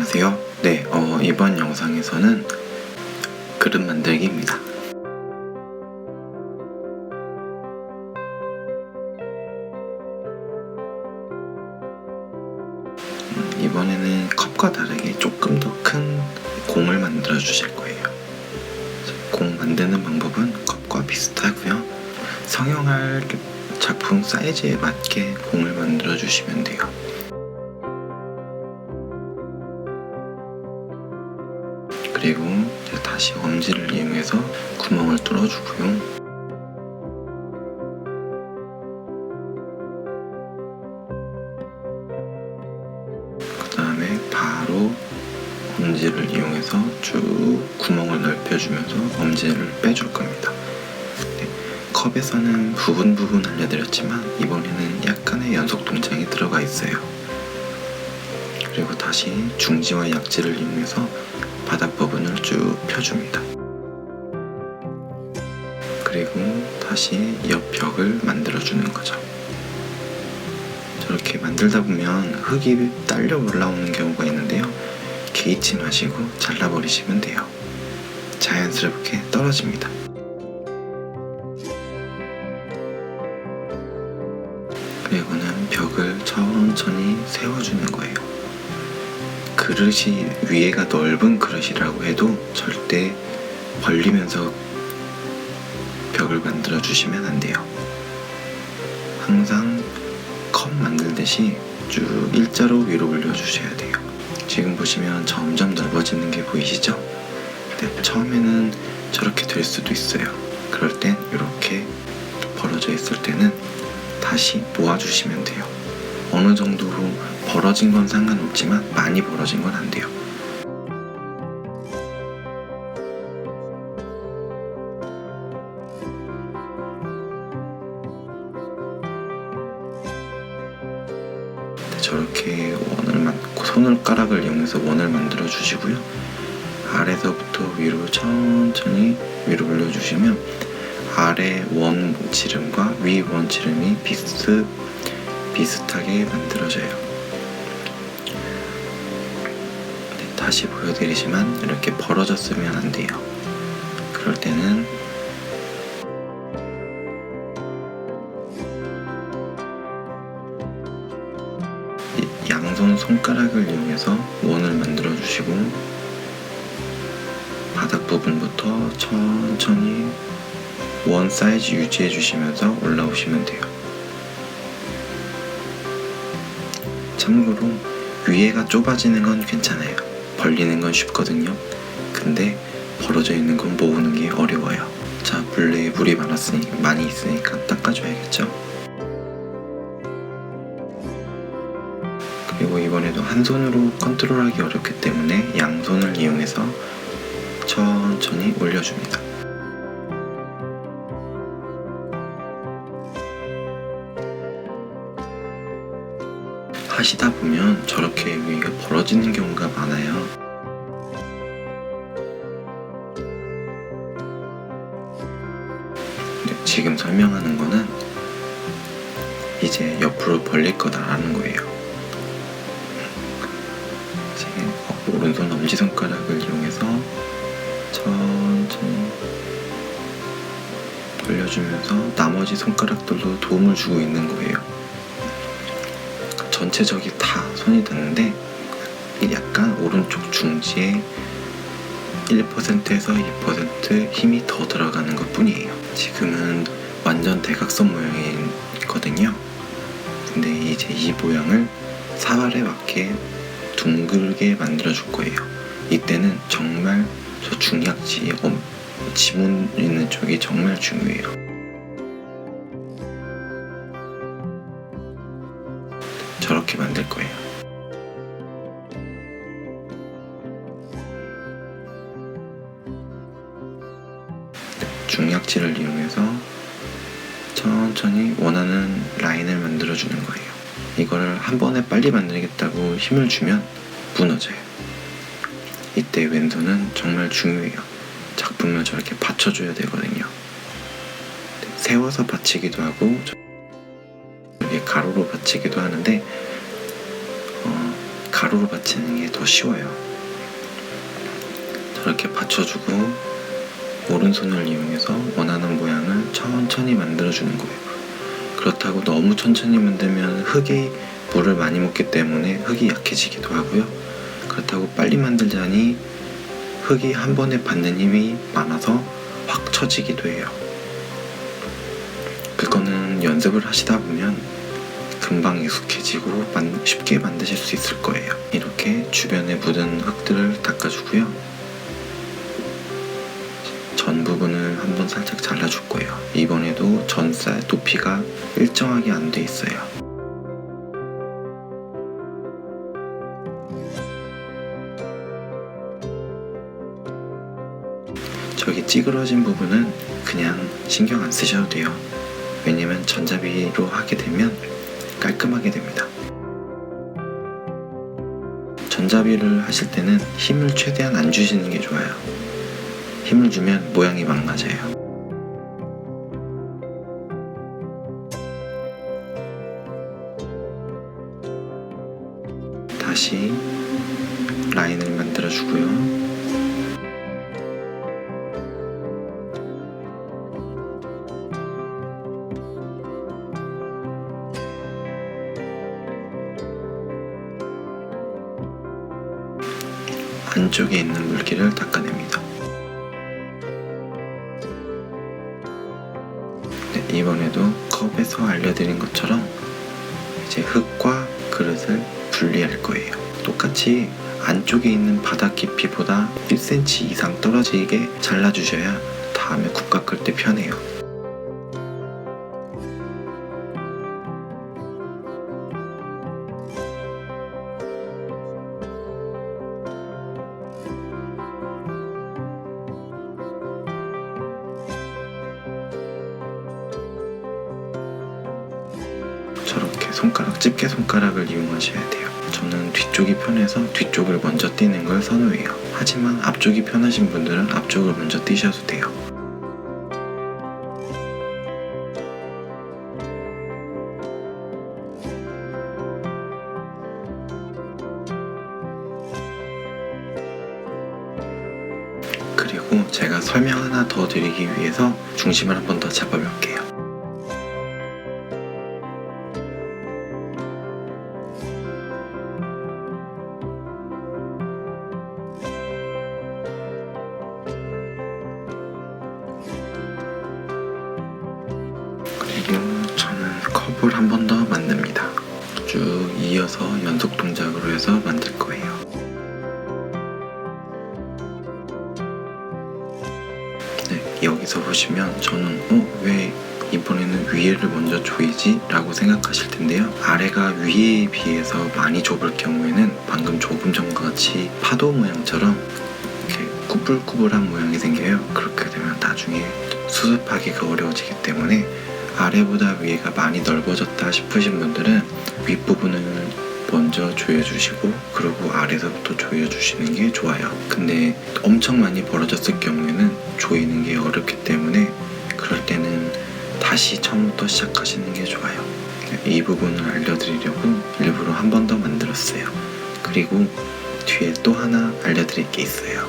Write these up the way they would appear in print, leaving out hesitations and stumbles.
안녕하세요. 네, 이번 영상에서는 그릇 만들기입니다. 이번에는 컵과 다르게 조금 더 큰 공을 만들어 주실 거예요. 공 만드는 방법은 컵과 비슷하고요. 성형할 작품 사이즈에 맞게 공을 만들어 주시면 돼요. 그리고 다시 엄지를 이용해서 구멍을 뚫어주고요. 그 다음에 바로 엄지를 이용해서 쭉 구멍을 넓혀주면서 엄지를 빼줄 겁니다. 네, 컵에서는 부분 알려드렸지만 이번에는 약간의 연속 동작이 들어가 있어요. 그리고 다시 중지와 약지를 이용해서 바닥 부분을 쭉 펴줍니다. 그리고 다시 옆 벽을 만들어주는 거죠. 저렇게 만들다 보면 흙이 딸려 올라오는 경우가 있는데요. 개의치 마시고 잘라버리시면 돼요. 자연스럽게 떨어집니다. 그리고는 벽을 천천히 세워주는 거예요. 그릇이 위에가 넓은 그릇이라고 해도 절대 벌리면서 벽을 만들어 주시면 안 돼요. 항상 컵 만들듯이 쭉 일자로 위로 올려주셔야 돼요. 지금 보시면 점점 넓어지는 게 보이시죠? 근데 처음에는 저렇게 될 수도 있어요. 그럴 땐 이렇게 벌어져 있을 때는 다시 모아주시면 돼요. 어느 정도로 벌어진 건 상관없지만 많이 벌어진 건 안 돼요. 저렇게 손가락을 이용해서 원을 만들어 주시고요. 아래서부터 위로 천천히 위로 올려주시면 아래 원 지름과 위 원 지름이 비슷하게 만들어져요. 네, 다시 보여드리지만 이렇게 벌어졌으면 안 돼요. 그럴 때는 양손 손가락을 이용해서 원을 만들어 주시고 바닥 부분부터 천천히 원 사이즈 유지해 주시면서 올라오시면 돼요. 참고로 위에가 좁아지는 건 괜찮아요. 벌리는 건 쉽거든요. 근데 벌어져 있는 건 모으는 게 어려워요. 자, 물레에 물이 많이 있으니까 닦아줘야겠죠. 그리고 이번에도 한 손으로 컨트롤하기 어렵기 때문에 양손을 이용해서 천천히 올려줍니다. 하시다 보면 저렇게 위가 벌어지는 경우가 많아요. 지금 설명하는 거는 이제 옆으로 벌릴 거다라는 거예요. 오른손 엄지손가락을 이용해서 천천히 벌려주면서 나머지 손가락들도 도움을 주고 있는 거예요. 전체적이 다 손이 닿는데 약간 오른쪽 중지에 1%에서 2% 힘이 더 들어가는 것 뿐이에요. 지금은 완전 대각선 모양이거든요. 근데 이제 이 모양을 사활에 맞게 둥글게 만들어 줄 거예요. 이때는 정말 저 중약지 지문 있는 쪽이 정말 중요해요. 저렇게 만들 거예요. 중약지를 이용해서 천천히 원하는 라인을 만들어 주는 거예요. 이거를 한 번에 빨리 만들겠다고 힘을 주면 무너져요. 이때 왼손은 정말 중요해요. 작품을 저렇게 받쳐줘야 되거든요. 세워서 받치기도 하고 가로로 받치기도 하는데 가로로 받치는 게 더 쉬워요. 저렇게 받쳐주고 오른손을 이용해서 원하는 모양을 천천히 만들어주는 거예요. 그렇다고 너무 천천히 만들면 흙이 물을 많이 먹기 때문에 흙이 약해지기도 하고요. 그렇다고 빨리 만들자니 흙이 한 번에 받는 힘이 많아서 확 처지기도 해요. 그거는 연습을 하시다 보면 금방 익숙해지고 쉽게 만드실 수 있을 거예요. 이렇게 주변에 묻은 흙들을 닦아주고요. 전 부분을 한번 살짝 잘라줄 거예요. 이번에도 전쌀 높이가 일정하게 안 돼 있어요. 저기 찌그러진 부분은 그냥 신경 안 쓰셔도 돼요. 왜냐면 전자비로 하게 되면 깔끔하게 됩니다. 전자비를 하실 때는 힘을 최대한 안 주시는 게 좋아요. 힘을 주면 모양이 망가져요. 다시 라인을 만들어주고요. 안쪽에 있는 물기를 닦아냅니다. 네, 이번에도 컵에서 알려드린 것처럼 이제 흙과 그릇을 분리할 거예요. 똑같이 안쪽에 있는 바닥 깊이보다 1cm 이상 떨어지게 잘라주셔야 다음에 국 깎을 때 편해요. 저렇게 집게 손가락을 이용하셔야 돼요. 저는 뒤쪽이 편해서 뒤쪽을 먼저 띄는 걸 선호해요. 하지만 앞쪽이 편하신 분들은 앞쪽을 먼저 띄셔도 돼요. 그리고 제가 설명 하나 더 드리기 위해서 중심을 한 번 더 잡아볼게요. 그리고 저는 컵을 한 번 더 만듭니다. 쭉 이어서 연속 동작으로 해서 만들 거예요. 네, 여기서 보시면 저는 왜 이번에는 위에를 먼저 조이지? 라고 생각하실 텐데요. 아래가 위에 비해서 많이 좁을 경우에는 방금 조금 전과 같이 파도 모양처럼 이렇게 꾸불꾸불한 모양이 생겨요. 그렇게 되면 나중에 수습하기가 어려워지기 때문에 아래보다 위에가 많이 넓어졌다 싶으신 분들은 윗부분을 먼저 조여주시고 그리고 아래서부터 조여주시는 게 좋아요. 근데 엄청 많이 벌어졌을 경우에는 조이는 게 어렵기 때문에 그럴 때는 다시 처음부터 시작하시는 게 좋아요. 이 부분을 알려드리려고 일부러 한 번 더 만들었어요. 그리고 뒤에 또 하나 알려드릴 게 있어요.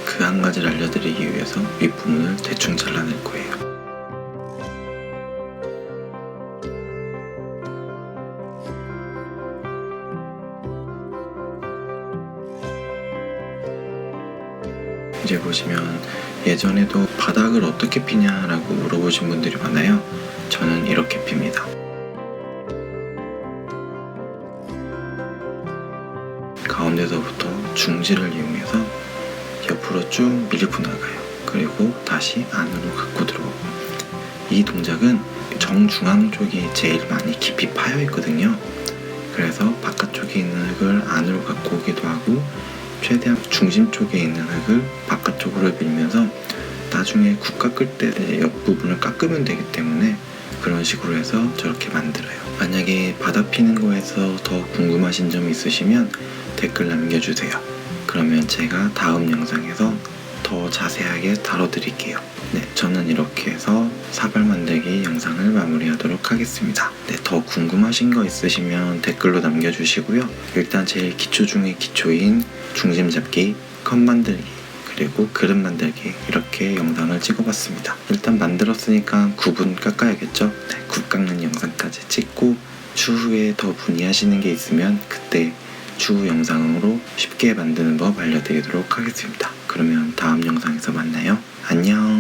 그 한 가지를 알려드리기 위해서 윗부분을 대충 잘라낼 거예요. 이제 보시면 예전에도 바닥을 어떻게 피냐라고 물어보신 분들이 많아요. 저는 이렇게 핍니다. 가운데서부터 중지를 이용해서 옆으로 쭉 밀고 나가요. 그리고 다시 안으로 갖고 들어오고. 이 동작은 정중앙 쪽이 제일 많이 깊이 파여 있거든요. 그래서 바깥쪽에 있는 흙을 안으로 갖고 오기도 하고 최대한 중심 쪽에 있는 흙을 바깥쪽으로 밀면서 나중에 국 깎을 때 옆부분을 깎으면 되기 때문에 그런 식으로 해서 저렇게 만들어요. 만약에 바닥 피는 거에서 더 궁금하신 점이 있으시면 댓글 남겨주세요. 그러면 제가 다음 영상에서 더 자세하게 다뤄드릴게요. 네, 저는 이렇게 해서 사발 만들기 영상을 마무리하도록 하겠습니다. 네, 더 궁금하신 거 있으시면 댓글로 남겨주시고요. 일단 제일 기초 중에 기초인 중심 잡기, 컵 만들기, 그리고 그릇 만들기 이렇게 영상을 찍어봤습니다. 일단 만들었으니까 굽은 깎아야겠죠? 네, 굽 깎는 영상까지 찍고 추후에 더 문의하시는 게 있으면 그때 추후 영상으로 쉽게 만드는 법 알려드리도록 하겠습니다. 그러면 다음 영상에서 만나요. 안녕.